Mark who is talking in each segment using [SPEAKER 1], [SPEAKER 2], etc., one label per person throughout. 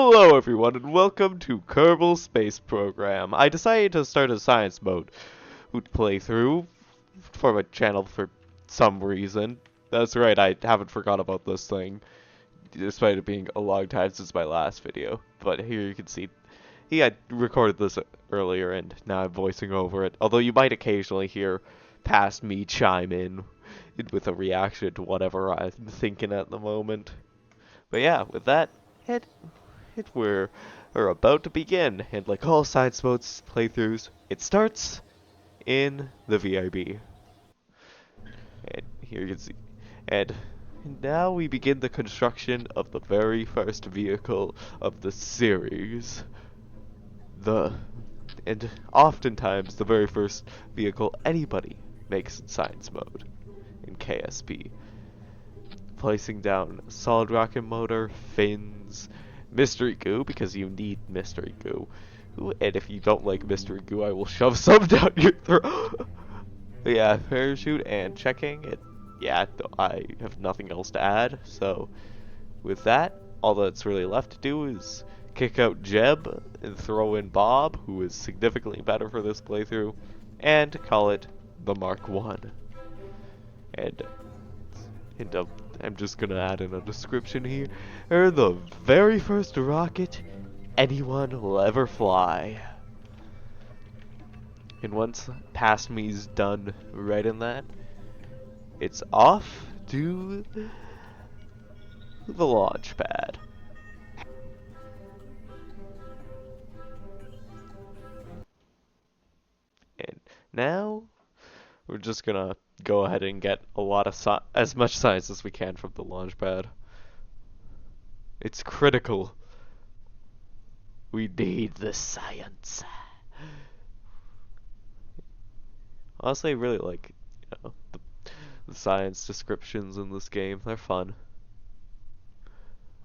[SPEAKER 1] Hello everyone and welcome to Kerbal Space Program. I decided to start a science mode playthrough for my channel for some reason. That's right, I haven't forgot about this thing, despite it being a long time since my last video. But here you can see, I recorded this earlier and now I'm voicing over it. Although you might occasionally hear past me chime in with a reaction to whatever I'm thinking at the moment. But yeah, with that, we're about to begin, and like all science modes playthroughs, it starts in the VIB. And here you can see, and now we begin the construction of the very first vehicle of the series. And oftentimes the very first vehicle anybody makes in science mode in KSP. Placing down solid rocket motor, fins, mystery goo, because you need mystery goo. And if you don't like mystery goo, I will shove some down your throat. Yeah, parachute and checking it. Yeah, I have nothing else to add. So, with that, all that's really left to do is kick out Jeb and throw in Bob, who is significantly better for this playthrough, and call it the Mark 1. And I'm just gonna add in a description here. They're the very first rocket anyone will ever fly. And once past me's done writing that, it's off to the launch pad. And now we're just gonna go ahead and get a lot of as much science as we can from the launch pad. It's critical. We need the science. Honestly, I really like, the science descriptions in this game. They're fun.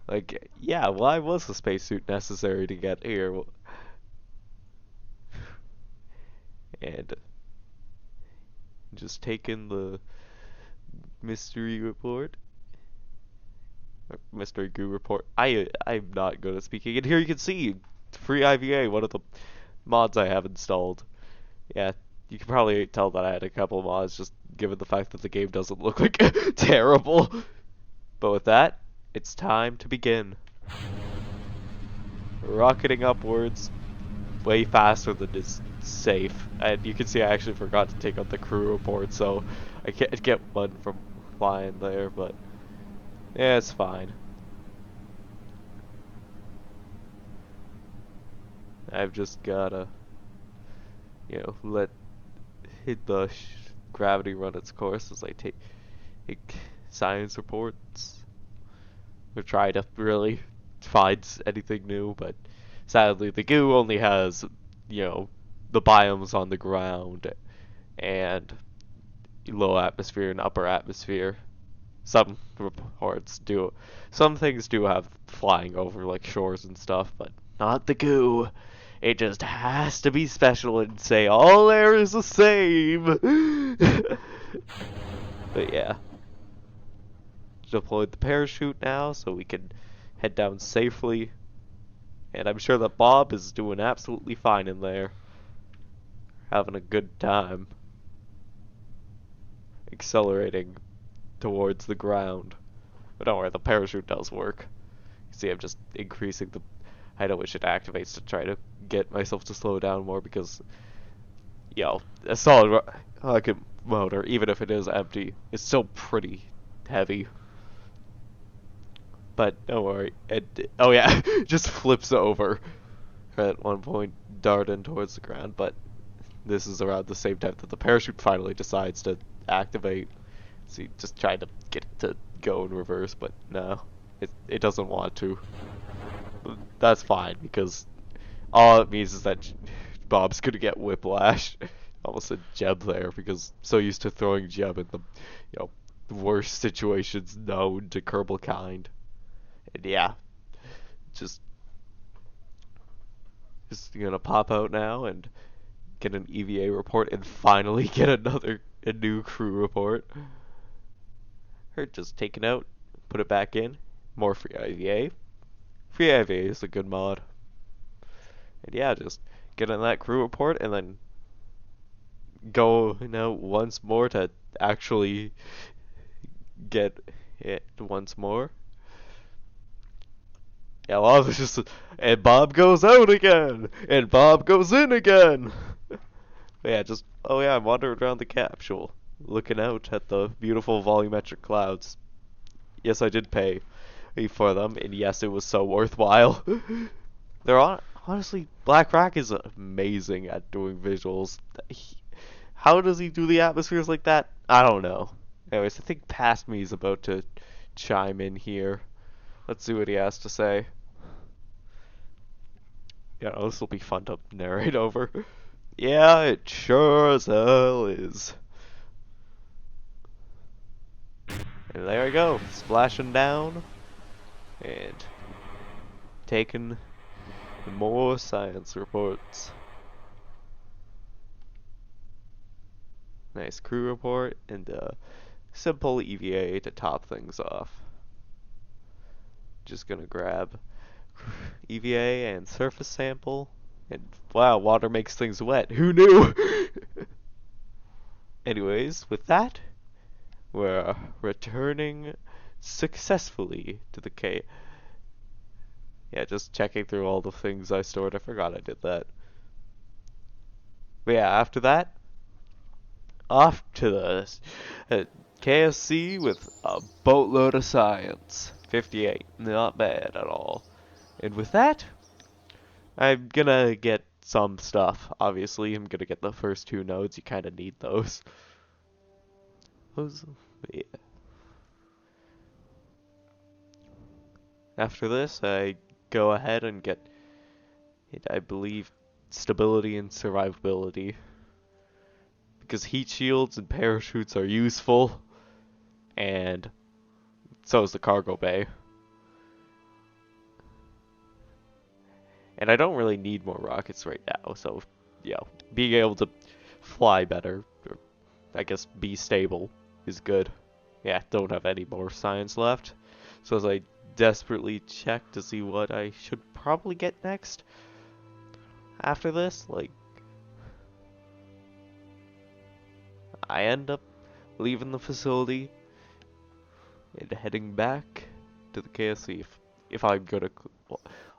[SPEAKER 1] Like, yeah, why was the spacesuit necessary to get here? And just take in the mystery report. Mystery goo report. I'm not good at speaking. And here you can see free IVA, one of the mods I have installed. Yeah, you can probably tell that I had a couple of mods just given the fact that the game doesn't look like terrible. But with that, it's time to begin. Rocketing upwards way faster than is safe. And you can see I actually forgot to take out the crew report, so I can't get one from flying there, but yeah, it's fine. I've just gotta, hit the gravity run its course as I take science reports. Or try to really find anything new, but sadly the goo only has, the biomes on the ground and low atmosphere and upper atmosphere. Some things do have flying over like shores and stuff, but not the goo. It just has to be special and say all air is the same. But yeah. Deployed the parachute now so we can head down safely. And I'm sure that Bob is doing absolutely fine in there. Having a good time. Accelerating towards the ground. But don't worry, the parachute does work. You see, I'm just increasing the height at which it activates to try to get myself to slow down more because, a solid rocket motor, even if it is empty, is still pretty heavy. But don't worry. Oh yeah, just flips over at one point, darting towards the ground. But this is around the same time that the parachute finally decides to activate. So you just try to get it to go in reverse, but no, it doesn't want to. That's fine because all it means is that Bob's gonna get whiplash. Almost said Jeb there because I'm so used to throwing Jeb in the worst situations known to Kerbal kind. And yeah, just gonna pop out now and get an EVA report and finally get a new crew report. Or just take it out, put it back in, more free EVA, Free AVA is a good mod. And yeah, just get in that crew report and then go, once more to actually get it once more. Yeah, a lot of it's just, and Bob goes out again, and Bob goes in again. Yeah, just, oh yeah, I'm wandering around the capsule, looking out at the beautiful volumetric clouds. Yes, I did pay for them, and yes, it was so worthwhile. Honestly, Black Rock is amazing at doing visuals. How does he do the atmospheres like that? I don't know. Anyways, I think Past Me is about to chime in here. Let's see what he has to say. Yeah, this will be fun to narrate over. Yeah, it sure as hell is. And there we go, splashing down and taking more science reports. Nice crew report and a simple EVA to top things off. Just gonna grab EVA and surface sample. And wow, water makes things wet. Who knew? Anyways, with that, we're returning successfully to the K. Yeah, just checking through all the things I stored. I forgot I did that. But yeah, after that, off to the KSC with a boatload of science. 58, not bad at all. And with that, I'm gonna get some stuff. Obviously, I'm gonna get the first two nodes. You kind of need those. Yeah. After this, I go ahead and get, I believe, stability and survivability. Because heat shields and parachutes are useful, and so is the cargo bay. And I don't really need more rockets right now, so, being able to fly better, or I guess be stable, is good. Yeah, don't have any more science left. So as I desperately check to see what I should probably get next after this, I end up leaving the facility and heading back to the KSC if I'm gonna.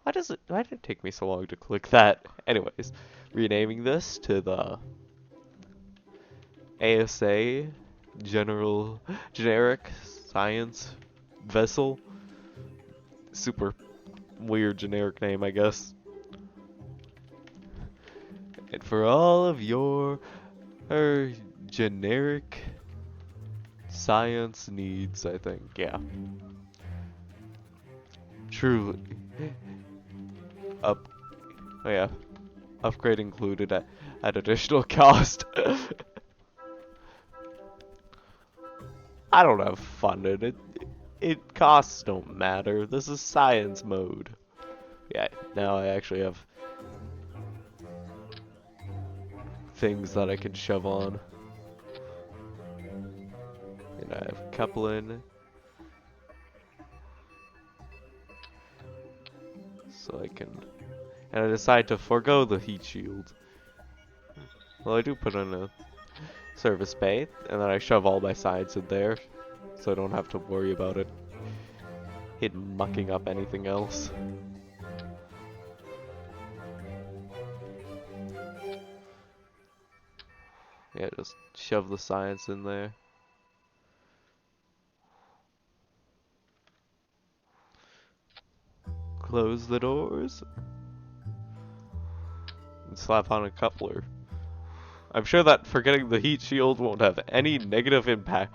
[SPEAKER 1] Why did it take me so long to click that? Anyways, renaming this to the ASA Generic Science Vessel. Super weird generic name, I guess. And for all of your generic science needs, I think, yeah. Truly. Oh yeah. Upgrade included at additional cost. I don't have fun in it. Costs don't matter. This is science mode. Yeah, now I actually have things that I can shove on. And I have coupling. So I can... And I decide to forego the heat shield. Well, I do put in a service bay, and then I shove all my science in there, so I don't have to worry about it mucking up anything else. Yeah, just shove the science in there. Close the doors. And slap on a coupler. I'm sure that forgetting the heat shield won't have any negative impact.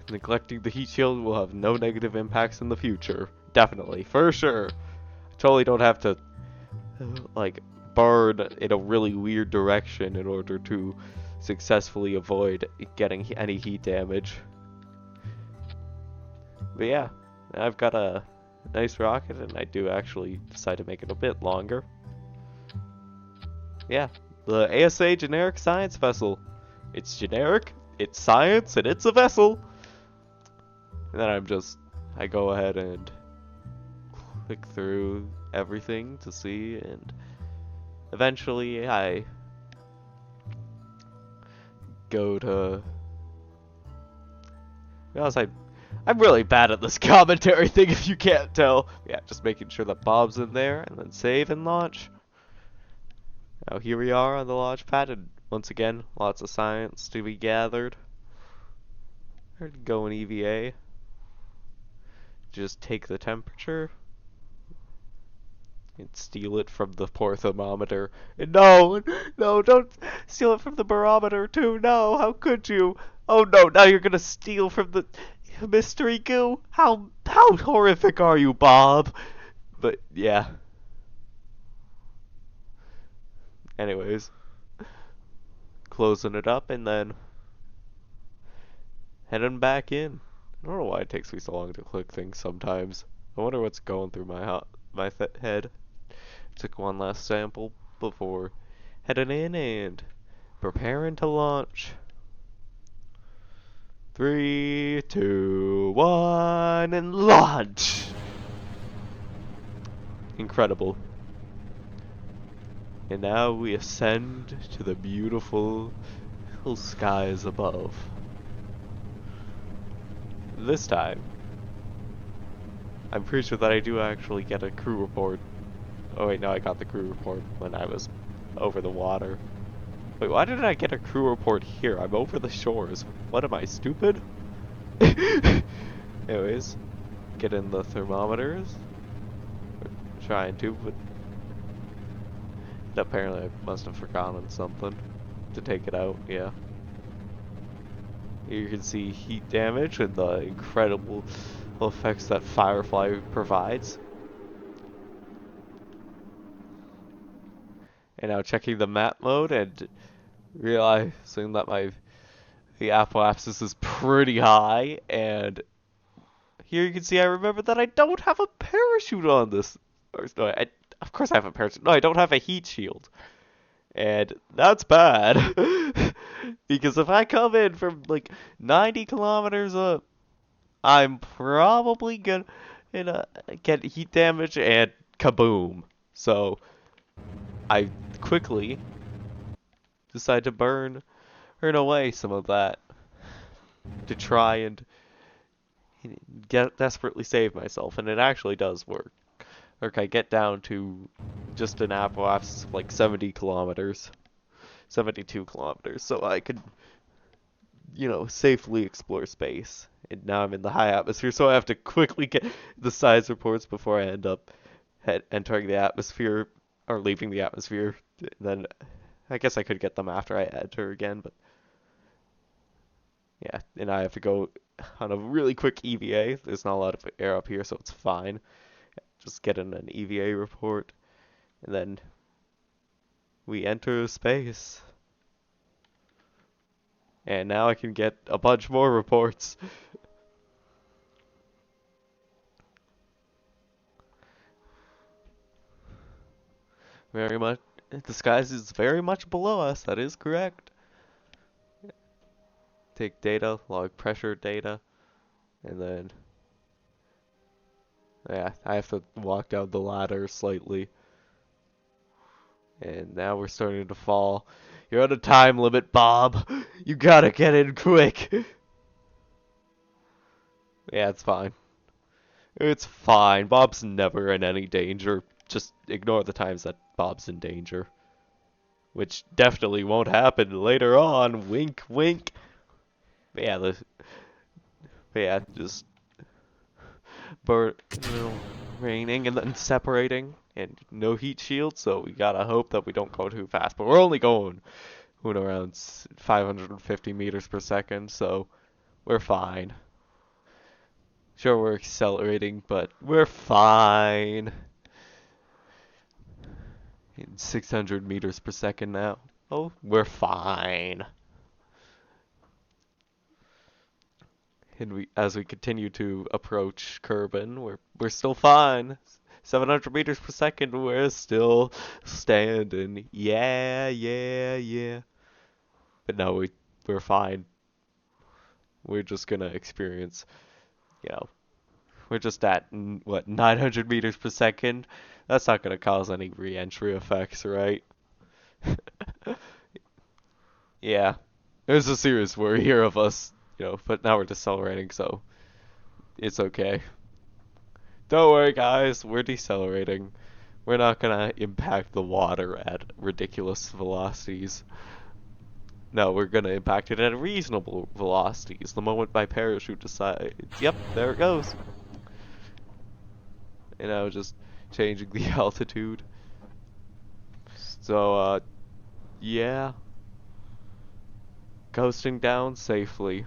[SPEAKER 1] Neglecting the heat shield will have no negative impacts in the future. Definitely, for sure. I totally don't have to, burn in a really weird direction in order to successfully avoid getting any heat damage. But yeah, I've got a nice rocket, and I do actually decide to make it a bit longer. Yeah, the ASA Generic Science Vessel. It's generic, it's science, and it's a vessel. And then I go ahead and click through everything to see, and eventually I go to. I'm really bad at this commentary thing if you can't tell. Yeah, just making sure that Bob's in there, and then save and launch. Now here we are on the launch pad, and once again, lots of science to be gathered. Go in EVA. Just take the temperature and steal it from the poor thermometer. And no, no, don't steal it from the barometer too. No, how could you? Oh no, now you're gonna steal from the mystery goo. How horrific are you, Bob? But yeah. Anyways, closing it up and then heading back in. I don't know why it takes me so long to click things sometimes. I wonder what's going through my head. Took one last sample before heading in and preparing to launch. 3, 2, 1, and launch! Incredible. And now we ascend to the beautiful skies above. This time, I'm pretty sure that I do actually get a crew report. Oh wait, no, I got the crew report when I was over the water. Wait, why didn't I get a crew report here? I'm over the shores. What am I, stupid? Anyways, get in the thermometers. We're trying to, but apparently I must have forgotten something to take it out, yeah. Here you can see heat damage and the incredible effects that Firefly provides. And now checking the map mode and realizing that the apoapsis is pretty high, and here you can see I remember that I don't have a parachute on this. Or, no, of course I have a parachute. No, I don't have a heat shield. And that's bad. Because if I come in from like 90 kilometers up, I'm probably gonna get heat damage and kaboom. So I quickly decide to burn away some of that to try and desperately save myself, and it actually does work. Like I get down to just an apoapsis of like 70 kilometers, 72 kilometers, so I could, safely explore space. And now I'm in the high atmosphere, so I have to quickly get the science reports before I end up entering the atmosphere or leaving the atmosphere. Then I guess I could get them after I enter again, but yeah, and I have to go on a really quick EVA. There's not a lot of air up here, so it's fine. Just get in an EVA report, and then we enter space. And now I can get a bunch more reports. Very much, the skies is very much below us, that is correct. Take data, log pressure data, and then, yeah, I have to walk down the ladder slightly. And now we're starting to fall. You're on a time limit, Bob. You gotta get in quick. Yeah, it's fine. It's fine. Bob's never in any danger. Just ignore the times that Bob's in danger. Which definitely won't happen later on. Wink, wink. But yeah, just raining and then separating. And no heat shield, so we gotta hope that we don't go too fast. But we're only going around 550 meters per second, so we're fine. Sure, we're accelerating, but we're fine. In 600 meters per second now. Oh, we're fine. And as we continue to approach Kerbin, we're still fine. 700 meters per second, we're still standing. Yeah, yeah, yeah. But no, we're fine. We're just gonna experience, you know, We're just at, what, 900 meters per second? That's not gonna cause any re-entry effects, right? Yeah. There's a serious worry here of us, but now we're decelerating, so it's okay. Don't worry, guys, we're decelerating. We're not gonna impact the water at ridiculous velocities. No, we're gonna impact it at reasonable velocities the moment my parachute decides. Yep, there it goes. And now just changing the altitude. So, yeah. Coasting down safely.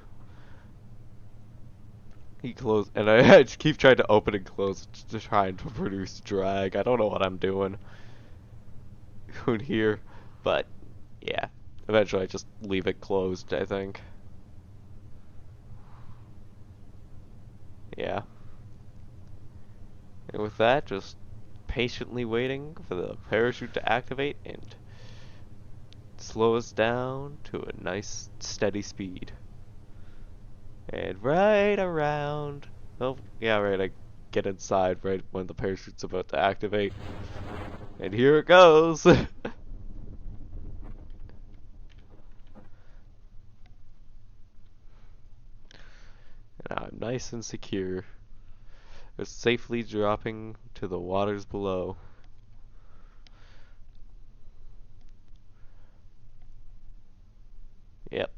[SPEAKER 1] He closed, and I just keep trying to open and close to trying to produce drag. I don't know what I'm doing here, but yeah. Eventually I just leave it closed, I think. Yeah. And with that, just patiently waiting for the parachute to activate and slow us down to a nice steady speed. And right around, oh yeah, right, I get inside right when the parachute's about to activate. And here it goes! And I'm nice and secure. We're safely dropping to the waters below. Yep.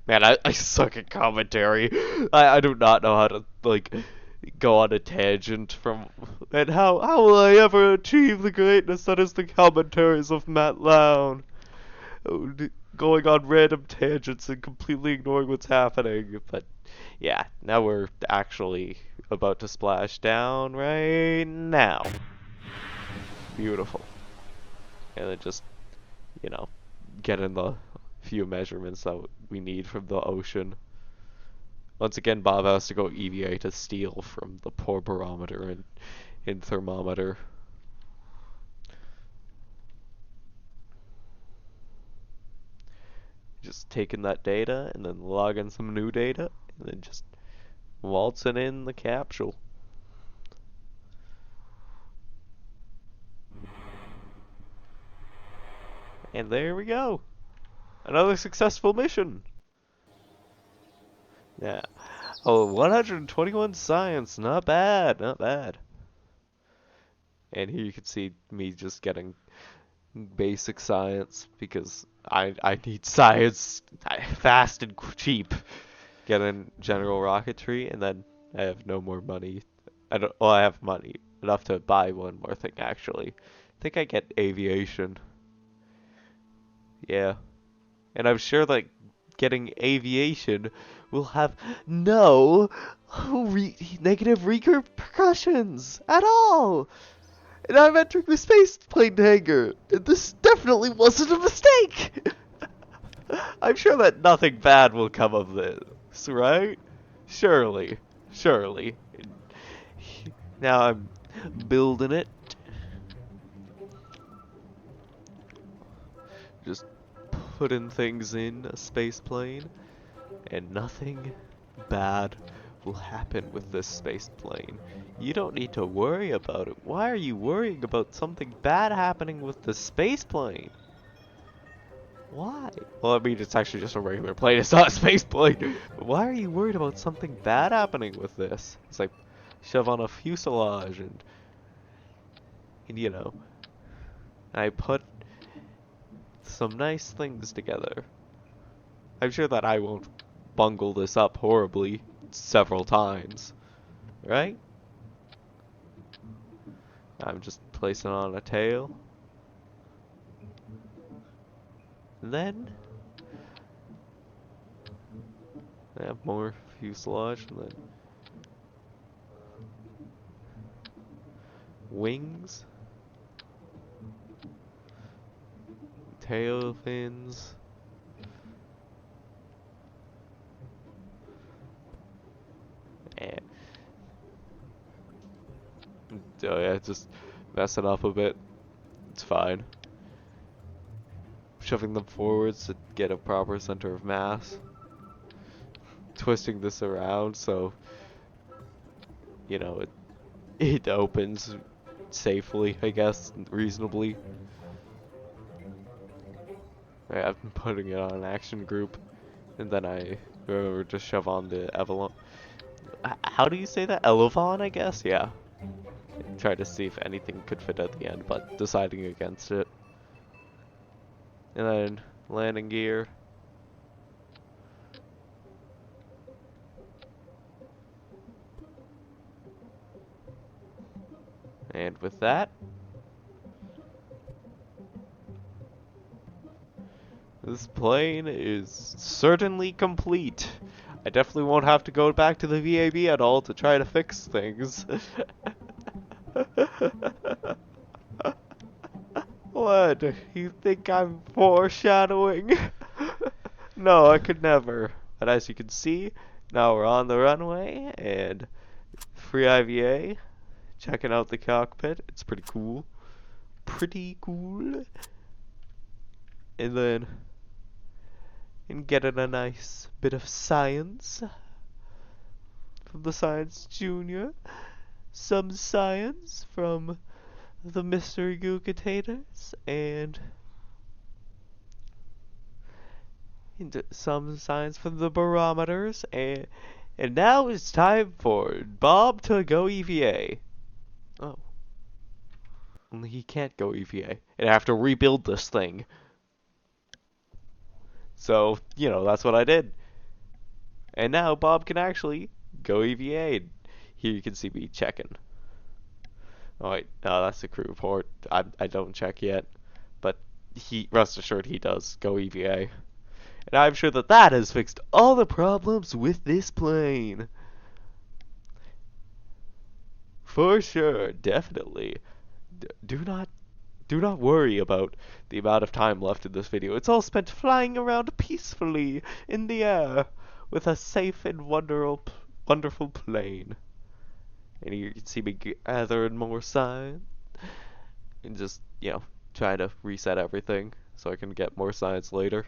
[SPEAKER 1] Man, I suck at commentary. I do not know how to, like, go on a tangent from... And how will I ever achieve the greatness that is the commentaries of Matt Lown? Going on random tangents and completely ignoring what's happening. But, yeah, now we're actually about to splash down right now. Beautiful. And then just, you know, get in the few measurements that we need from the ocean. Once again, Bob has to go EVA to steal from the poor barometer and thermometer. Just taking that data and then logging some new data and then just waltzing in the capsule. And there we go. Another successful mission. Yeah. Oh, 121 science. Not bad. Not bad. And here you can see me just getting basic science because I need science fast and cheap. Get in general rocketry, and then I have no more money. Well, I have money enough to buy one more thing actually. I think I get aviation. Yeah, and I'm sure that getting aviation will have no negative repercussions at all. And I'm entering the space plane hangar. And this definitely wasn't a mistake. I'm sure that nothing bad will come of this, right? Surely. Surely. Now I'm building it. Just putting things in a space plane. And nothing bad will happen with this space plane. You don't need to worry about it. Why are you worrying about something bad happening with the space plane? Why? Well, I mean, it's actually just a regular plane. It's not a space plane. Why are you worried about something bad happening with this? It's like, shove on a fuselage and you know, I put some nice things together. I'm sure that I won't bungle this up horribly several times, right? I'm just placing on a tail. And then I have more fuselage and then wings, tail fins, and oh yeah, just messing up a bit. It's fine. Shoving them forwards to get a proper center of mass. Twisting this around so you know, it opens safely, I guess, reasonably. I've been putting it on action group, and then I remember to shove on the Evelon. How do you say that? Elevon, I guess? Yeah. Try to see if anything could fit at the end, but deciding against it. And then landing gear. And with that, this plane is certainly complete. I definitely won't have to go back to the VAB at all to try to fix things. What? You think I'm foreshadowing? No, I could never. But as you can see, now we're on the runway and free IVA. Checking out the cockpit. It's pretty cool. Pretty cool. And then getting a nice bit of science from the Science Junior. Some science from the Mystery Goo-Gatators, and some science from the Barometers, and now it's time for Bob to go EVA. Oh. Only he can't go EVA, and I have to rebuild this thing. So, you know, that's what I did. And now Bob can actually go EVA. Here you can see me checking. Oh wait, no, that's the crew report. I don't check yet, but rest assured he does go EVA. And I'm sure that that has fixed all the problems with this plane. For sure, definitely. Do not worry about the amount of time left in this video. It's all spent flying around peacefully in the air with a safe and wonderful plane. And you can see me gathering more science and just, you know, trying to reset everything so I can get more science later.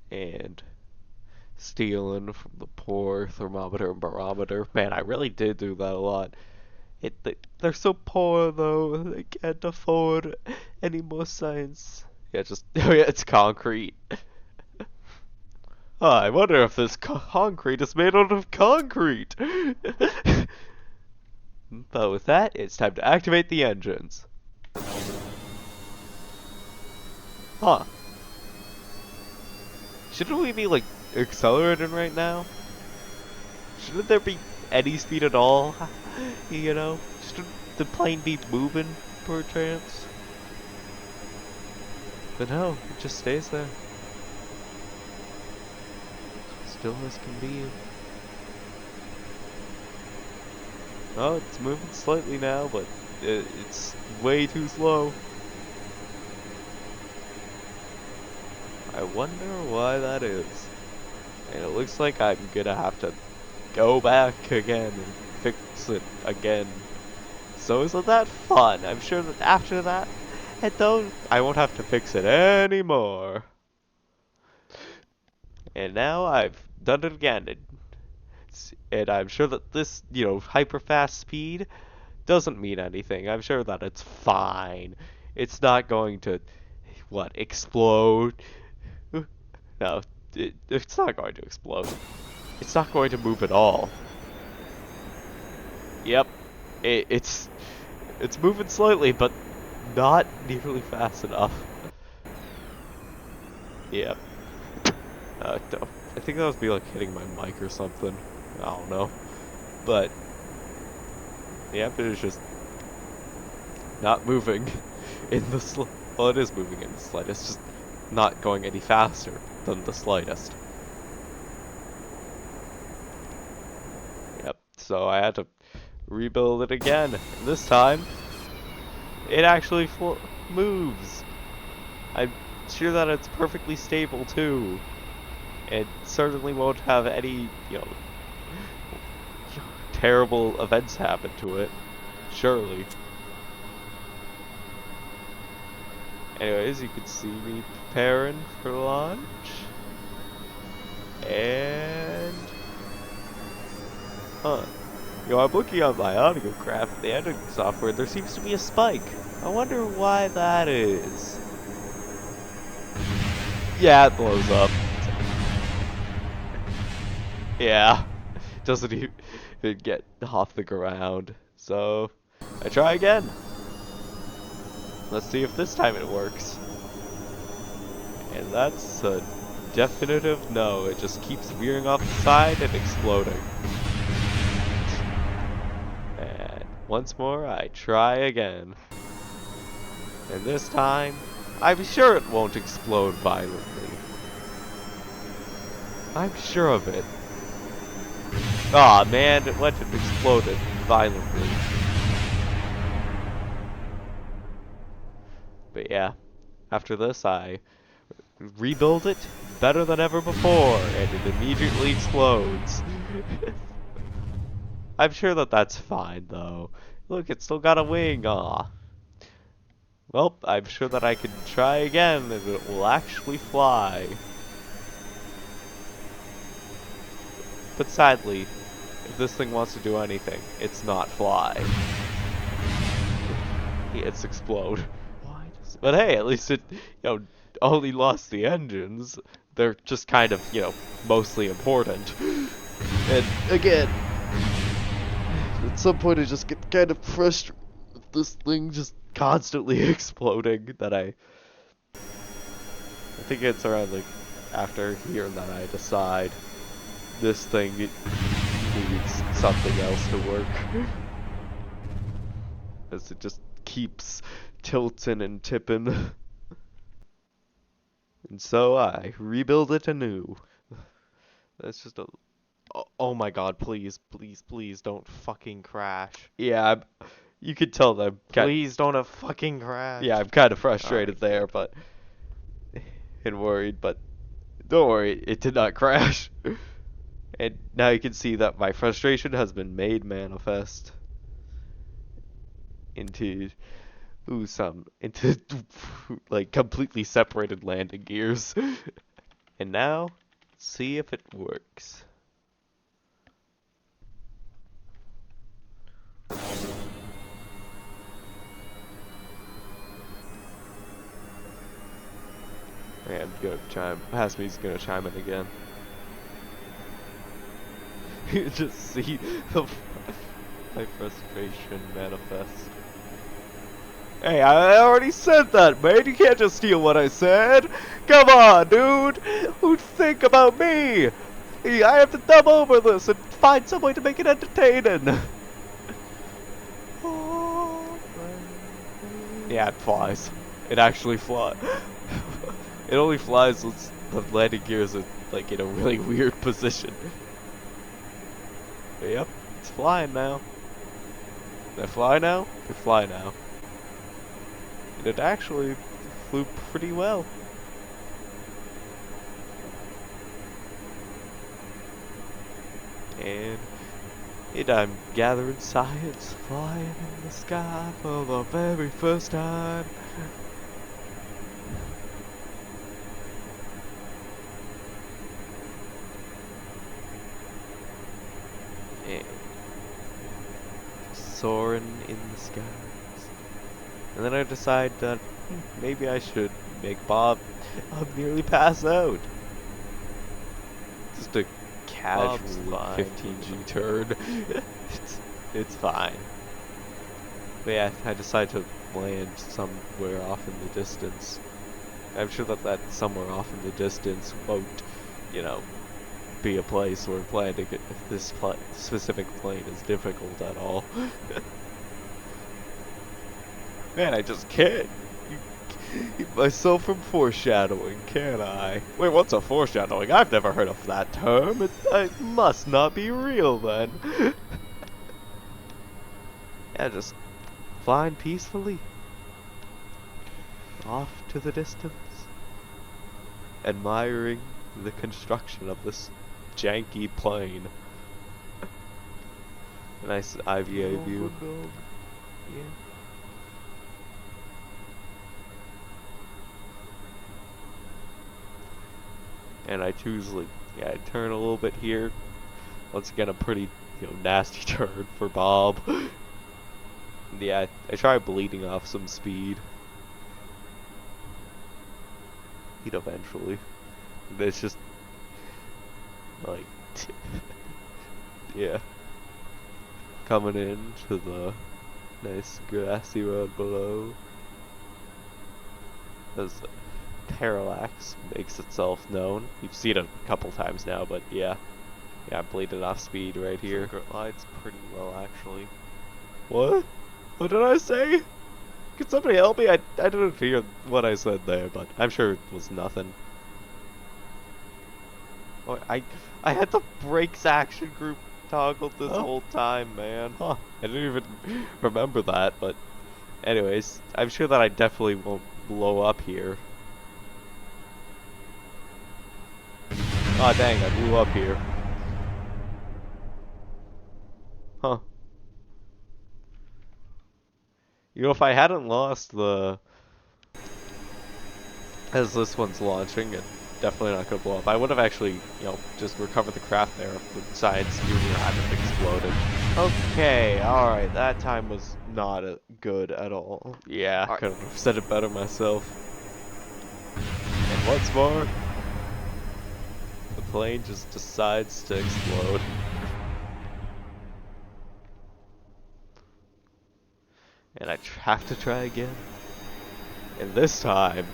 [SPEAKER 1] And stealing from the poor thermometer and barometer. Man, I really did do that a lot. They're so poor though, they can't afford any more science. Yeah, oh yeah, it's concrete. Oh, I wonder if this concrete is made out of concrete. But with that, it's time to activate the engines. Huh. Shouldn't we be, like, accelerating right now? Shouldn't there be any speed at all? You know? Shouldn't the plane be moving per chance? But no, it just stays there. Still as can be. Oh, it's moving slightly now, but it's way too slow. I wonder why that is. And it looks like I'm gonna have to go back again and fix it again. So isn't that fun? I'm sure that after that, I won't have to fix it anymore. And now I've done it again. And I'm sure that this, you know, hyper fast speed doesn't mean anything. I'm sure that it's fine. It's not going to, what, explode? No, it's not going to explode. It's not going to move at all. Yep, it's moving slightly, but not nearly fast enough. Yep. I think that was me like hitting my mic or something. I don't know. But yep, it is just not moving in the well, it is moving in the slightest. It's just not going any faster than the slightest. Yep. So I had to rebuild it again. And this time, it actually moves. I'm sure that it's perfectly stable too. It certainly won't have any, you know, terrible events happen to it. Surely. Anyways, you can see me preparing for launch. And Huh. I'm looking at my audiograph, the editing software, there seems to be a spike. I wonder why that is. Yeah, it blows up. Yeah. Doesn't even get off the ground. So, I try again. Let's see if this time it works. And that's a definitive no. It just keeps veering off the side and exploding. And once more, I try again. And this time, I'm sure it won't explode violently. I'm sure of it. Aw, man, it went and exploded violently. But yeah, after this, I rebuild it better than ever before, and it immediately explodes. I'm sure that that's fine, though. Look, it's still got a wing, aw. Well, I'm sure that I can try again, and it will actually fly. But sadly, if this thing wants to do anything, it's not fly. It's explode. But hey, at least it, only lost the engines. They're just kind of, mostly important. And again, at some point I just get kind of frustrated with this thing just constantly exploding that I think it's around like after here that I decide this thing needs something else to work. As it just keeps tilting and tipping. And so I rebuild it anew. That's just a... Oh my god, please, please, please don't fucking crash. Yeah, you could tell that
[SPEAKER 2] Please don't have fucking crash.
[SPEAKER 1] Yeah, I'm kind of frustrated there, but... and worried, but... Don't worry, it did not crash. And now you can see that my frustration has been made manifest. Into... into like completely separated landing gears. And now, see if it works. Okay, I'm gonna chime. Hasmi's gonna chime in again. You just see my frustration manifest. Hey, I already said that, man. You can't just steal what I said. Come on, dude. Who'd think about me? Hey, I have to dub over this and find some way to make it entertaining. Yeah, it flies. It actually flies. It only flies once the landing gears are like in a really weird position. But yep, it's flying now. They fly now? They fly now. And it actually flew pretty well. And I'm gathering science, flying in the sky for the very first time. And soaring in the skies. And then I decide that maybe I should make Bob nearly pass out. Just a casual 15G turn. it's fine. But yeah, I decide to land somewhere off in the distance. I'm sure that somewhere off in the distance won't, be a place where landing this specific plane is difficult at all. Man, I just can't keep myself from foreshadowing, can I? Wait, what's a foreshadowing? I've never heard of that term. It must not be real, then. Yeah, just flying peacefully. Off to the distance. Admiring the construction of this janky plane. Nice IVA view. Yeah. And I choose, I turn a little bit here. Once again, I'm pretty nasty turn for Bob. Yeah, I tried bleeding off some speed. He'd eventually. It's just like, yeah, coming in to the nice grassy road below as parallax makes itself known. You've seen it a couple times now, but yeah, I'm bleeding off speed right here.
[SPEAKER 2] Glides pretty well, actually.
[SPEAKER 1] What? What did I say? Could somebody help me? I didn't hear what I said there, but I'm sure it was nothing.
[SPEAKER 2] Oh, I had the brakes action group toggled this
[SPEAKER 1] Huh?
[SPEAKER 2] whole time, man.
[SPEAKER 1] Huh, I didn't even remember that, but anyways, I'm sure that I definitely won't blow up here. Aw, dang, I blew up here. Huh. You know, if I hadn't lost the... As this one's launching, and definitely not gonna blow up, I would have actually, just recovered the craft there if the science junior hadn't exploded.
[SPEAKER 2] Okay, alright, that time was not good at all.
[SPEAKER 1] Yeah,
[SPEAKER 2] Alright.
[SPEAKER 1] couldn't have said it better myself. And what's more, the plane just decides to explode. And I have to try again. And this time,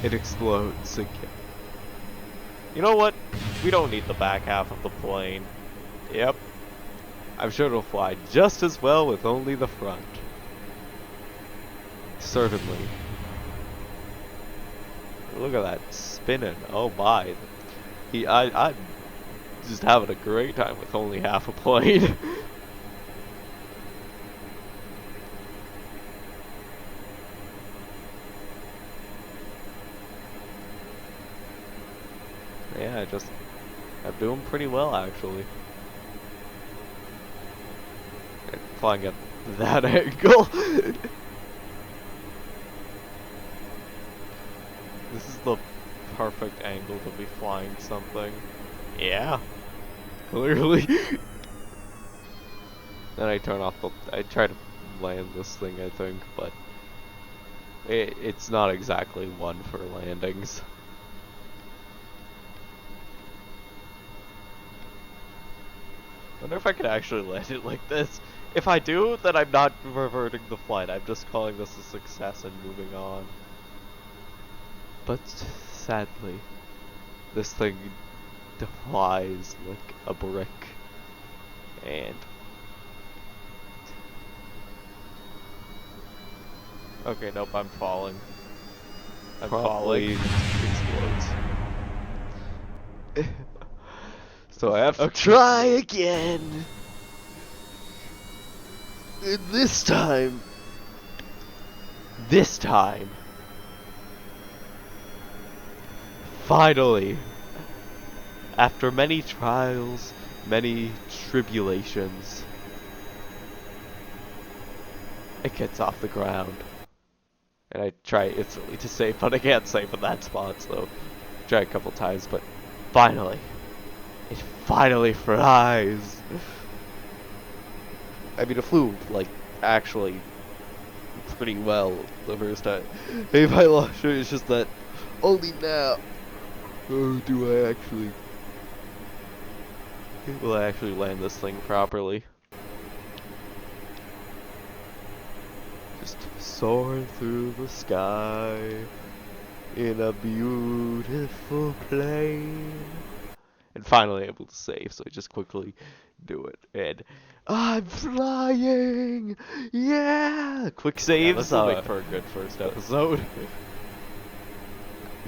[SPEAKER 1] it explodes again. You know what? We don't need the back half of the plane. Yep. I'm sure it'll fly just as well with only the front. Certainly. Look at that spinning. Oh my. I'm just having a great time with only half a plane. Yeah, I'm doing pretty well actually. Flying at that angle. This is the perfect angle to be flying something. Yeah, clearly. Then I try to land this thing, I think, but it's not exactly one for landings. Wonder if I could actually land it like this. If I do, then I'm not reverting the flight. I'm just calling this a success and moving on. But sadly, this thing flies like a brick. And
[SPEAKER 2] Okay, nope, I'm falling. I'm
[SPEAKER 1] probably
[SPEAKER 2] falling.
[SPEAKER 1] explodes. So I have to
[SPEAKER 2] Okay.
[SPEAKER 1] try again. And this time, finally, after many trials, many tribulations, it gets off the ground. And I try instantly to save, but I can't save in that spot, so try a couple times, but finally, it finally flies. I mean, it flew, like, actually pretty well the first time. Hey, my launcher, it's just that only now do I actually will I actually land this thing properly. Just soaring through the sky in a beautiful plane. And finally able to save, so I just quickly do it. And I'm flying! Yeah! Quick saves
[SPEAKER 2] This will make for a good first episode.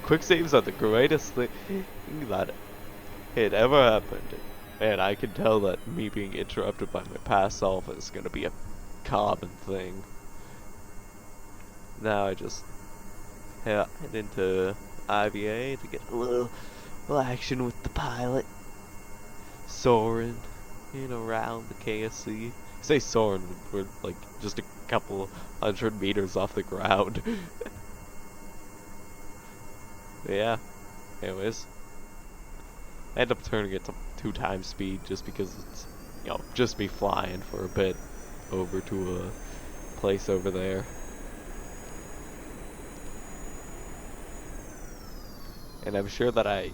[SPEAKER 1] Quick saves are the greatest thing that had ever happened. And I can tell that me being interrupted by my past self is gonna be a common thing. Now I just head into IVA to get a little action with the pilot. Soaring in around the KSC. Say soaring, we're like just a couple 100 meters off the ground. Yeah. Anyways, I end up turning it to 2 times speed just because it's, just me flying for a bit over to a place over there. And I'm sure that I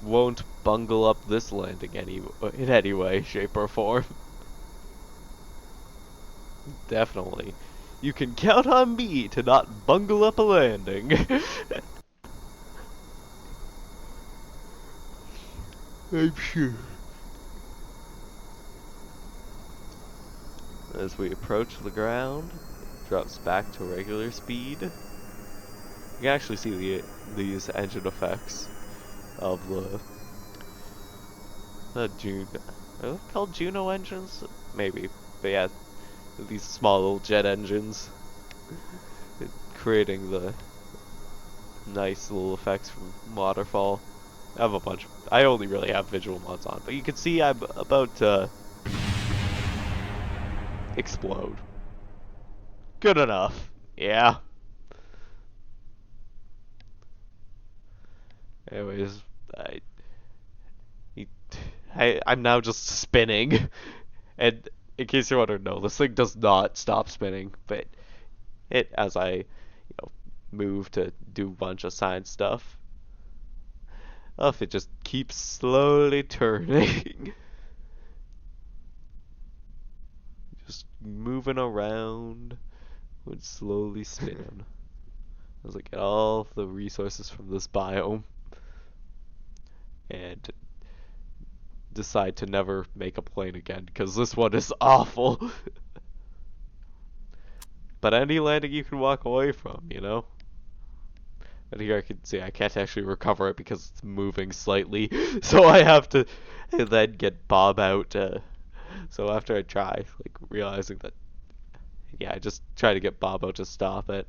[SPEAKER 1] won't bungle up this landing in any way, shape, or form. Definitely. You can count on me to not bungle up a landing. I'm sure. As we approach the ground, it drops back to regular speed. You can actually see these engine effects of the Juno. Are they called Juno engines? Maybe. But yeah, these small little jet engines creating the nice little effects from waterfall. I have a bunch. I only really have visual mods on, but you can see I'm about to explode. Good enough. Yeah. Anyways, I, I'm now just spinning, and in case you want to know, this thing does not stop spinning, but as I, move to do a bunch of science stuff, it just keeps slowly turning. Just moving around would slowly spin. As I get all the resources from this biome and decide to never make a plane again because this one is awful. But any landing you can walk away from, And here I can see I can't actually recover it because it's moving slightly, so I have to then get Bob out. So after I try, realizing that, yeah, I just try to get Bob out to stop it,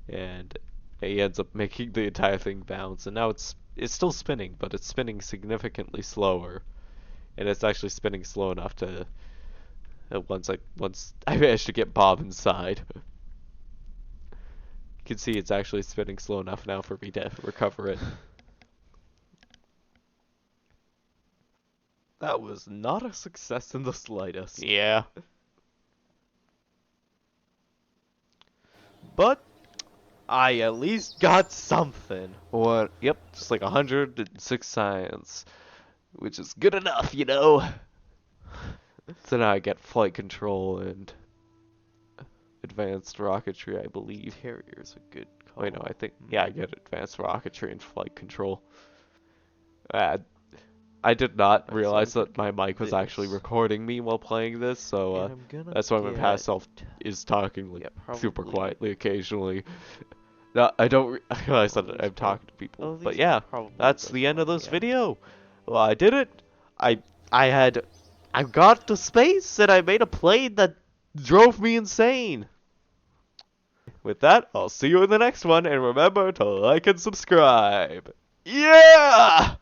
[SPEAKER 1] and he ends up making the entire thing bounce. And now it's still spinning, but it's spinning significantly slower, and it's actually spinning slow enough to once I manage to get Bob inside. You can see it's actually spinning slow enough now for me to recover it. That was not a success in the slightest. Yeah. But I at least got something. What? Yep, just like 106 science, which is good enough, So now I get flight control and advanced rocketry, I believe.
[SPEAKER 2] Carrier's a good call.
[SPEAKER 1] Wait, no, I think, yeah, I get advanced rocketry and flight control. I did not realize that my mic was actually recording me while playing this, so that's why my past self is talking super quietly occasionally. No, I don't realize that I'm talking to people. But yeah, that's the end of this video. Well, I did it. I got to space and I made a plane that drove me insane. With that, I'll see you in the next one, and remember to like and subscribe. Yeah!